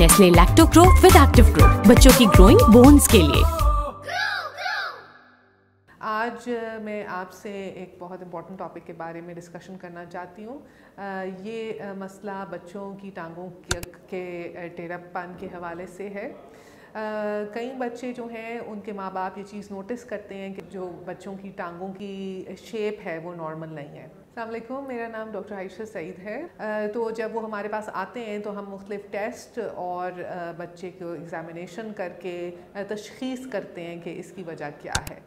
Nestle lacto grow with active grow, बच्चों की growing bones के लिए। आज मैं आपसे एक बहुत इम्पॉर्टेंट टॉपिक के बारे में डिस्कशन करना चाहती हूँ। ये मसला बच्चों की टांगों के टेढ़ापन के हवाले से है। कई बच्चे जो हैं उनके माँ बाप ये चीज़ नोटिस करते हैं कि जो बच्चों की टांगों की शेप है वो नॉर्मल नहीं है। अस्सलाम वालेकुम, मेरा नाम डॉक्टर आयशा सईद है। तो जब वो हमारे पास आते हैं तो हम मुख्तलिफ टेस्ट और बच्चे को एग्ज़ामिनेशन करके तशख़ीस करते हैं कि इसकी वजह क्या है।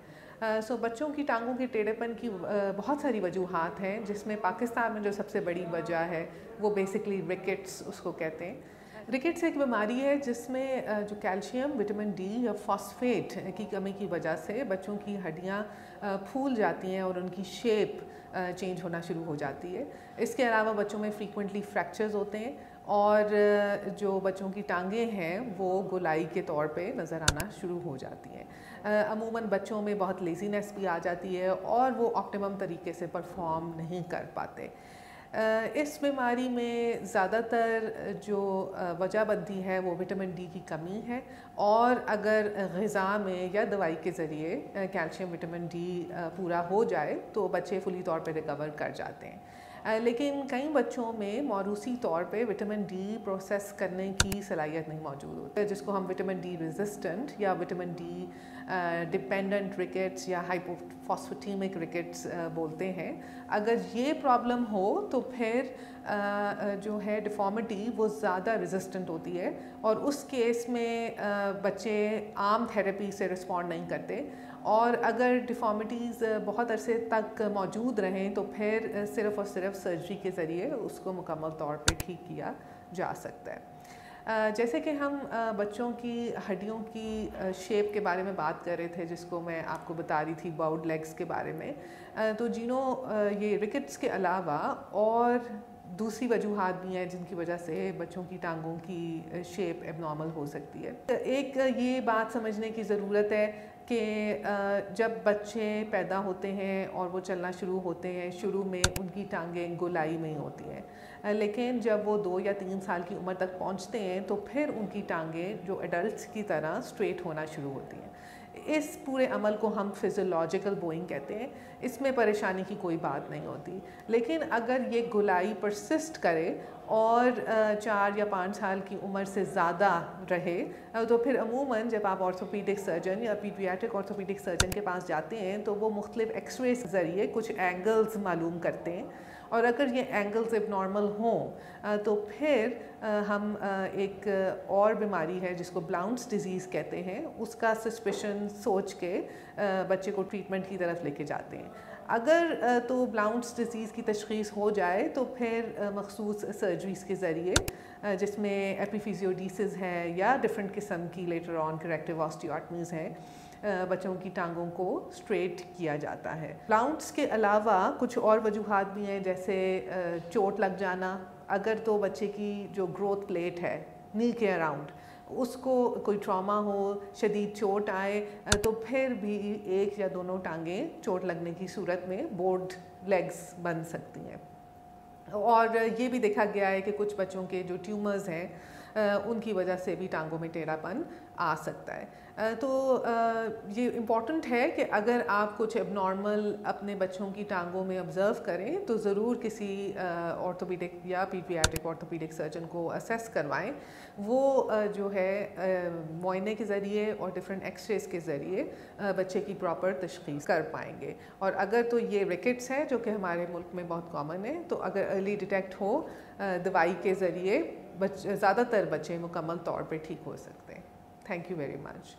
बच्चों की टांगों के टेढ़ेपन की बहुत सारी वजूहात हैं, जिसमें पाकिस्तान में जो सबसे बड़ी वजह है वो बेसिकली रिकेट्स उसको कहते हैं। रिकेट्स एक बीमारी है जिसमें जो कैल्शियम, विटामिन डी या फॉस्फेट की कमी की वजह से बच्चों की हड्डियाँ फूल जाती हैं और उनकी शेप चेंज होना शुरू हो जाती है। इसके अलावा बच्चों में फ्रीक्वेंटली फ्रैक्चर्स होते हैं और जो बच्चों की टांगें हैं वो गोलाई के तौर पे नज़र आना शुरू हो जाती हैं। अमूमन बच्चों में बहुत लेज़ीनेस भी आ जाती है और वो ऑप्टिमम तरीके से परफॉर्म नहीं कर पाते। इस बीमारी में ज़्यादातर जो वजह बनती है वो विटामिन डी की कमी है, और अगर ग़िज़ा में या दवाई के ज़रिए कैल्शियम विटामिन डी पूरा हो जाए तो बच्चे फुली तौर पे रिकवर कर जाते हैं। लेकिन कई बच्चों में मौरूसी तौर पे विटामिन डी प्रोसेस करने की सलाहियत नहीं मौजूद होती है, जिसको हम विटामिन डी रेजिस्टेंट या विटामिन डी डिपेंडेंट रिकेट्स या हाइपोफॉस्फेटेमिक रिकेट्स बोलते हैं। अगर ये प्रॉब्लम हो तो फिर जो है डिफ़ॉर्मिटी वो ज़्यादा रेजिस्टेंट होती है, और उस केस में बच्चे आम थेरेपी से रिस्पॉन्ड नहीं करते, और अगर डिफ़ॉर्मिटीज़ बहुत अरसे तक मौजूद रहें तो फिर सिर्फ़ और सिर्फ सर्जरी के ज़रिए उसको मुकम्मल तौर पे ठीक किया जा सकता है। जैसे कि हम बच्चों की हड्डियों की शेप के बारे में बात कर रहे थे, जिसको मैं आपको बता रही थी बाउड लेग्स के बारे में, तो ये रिकेट्स के अलावा और दूसरी वजूहात भी हैं जिनकी वजह से बच्चों की टांगों की शेप एबनॉर्मल हो सकती है। एक ये बात समझने की ज़रूरत है कि जब बच्चे पैदा होते हैं और वो चलना शुरू होते हैं, शुरू में उनकी टांगें गोलाई में ही होती हैं, लेकिन जब वो 2 या 3 साल की उम्र तक पहुंचते हैं तो फिर उनकी टांगें जो एडल्ट्स की तरह स्ट्रेट होना शुरू होती हैं। इस पूरे अमल को हम फिज़ियोलॉजिकल बोइंग कहते हैं। इसमें परेशानी की कोई बात नहीं होती, लेकिन अगर ये गोलाई परसिस्ट करे और 4 या 5 साल की उम्र से ज़्यादा रहे तो फिर अमूमन जब आप ऑर्थोपीडिक सर्जन या पीडियाट्रिक ऑर्थोपीडिक सर्जन के पास जाते हैं तो वो मुख्तलिफ एक्सरे के ज़रिए कुछ एंगल्स मालूम करते हैं, और अगर ये एंगल्स एबनॉर्मल हों तो फिर हम एक और बीमारी है जिसको ब्लाउंस डिजीज़ कहते हैं, उसका सस्पिशन सोच के बच्चे को ट्रीटमेंट की तरफ लेके जाते हैं। अगर तो ब्लाउंस डिजीज़ की तशख़ीस हो जाए तो फिर मखसूस सर्जरीज़ के ज़रिए, जिसमें एपिफिजियोडेसिस है या डिफरेंट किस्म की लेटर ऑन करेक्टिव ऑस्टियोटमीज़ हैं, बच्चों की टांगों को स्ट्रेट किया जाता है। ब्लाउंस के अलावा कुछ और वजूहात भी हैं, जैसे चोट लग जाना। अगर तो बच्चे की जो ग्रोथ प्लेट है नी के अराउंड उसको कोई ट्रॉमा हो, शदीद चोट आए, तो फिर भी एक या दोनों टांगें चोट लगने की सूरत में बोर्ड लेग्स बन सकती हैं। और ये भी देखा गया है कि कुछ बच्चों के जो ट्यूमर्स हैं उनकी वजह से भी टांगों में टेढ़ापन आ सकता है। तो ये इम्पॉर्टेंट है कि अगर आप कुछ एबनॉर्मल अपने बच्चों की टांगों में ऑब्ज़र्व करें तो ज़रूर किसी ऑर्थोपीडिक या पीडियाट्रिक ऑर्थोपीडिक सर्जन को असेस करवाएं। वो जो है मुआयने के ज़रिए और डिफरेंट एक्सरेज के ज़रिए बच्चे की प्रॉपर तशख़ीस कर पाएंगे। और अगर तो ये रिकेट्स है जो कि हमारे मुल्क में बहुत कॉमन है, तो अगर अर्ली डिटेक्ट हो दवाई के ज़रिए ज़्यादातर बच्चे मुकम्मल तौर पर ठीक हो सकते हैं। Thank you very much.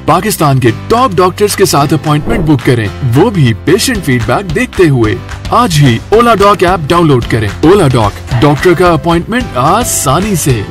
Pakistan के टॉप डॉक्टर्स के साथ अपॉइंटमेंट बुक करें, वो भी पेशेंट फीडबैक देखते हुए। आज ही ओला डॉक ऐप डाउनलोड करें। ओला डॉक, डॉक्टर का अपॉइंटमेंट आसानी से।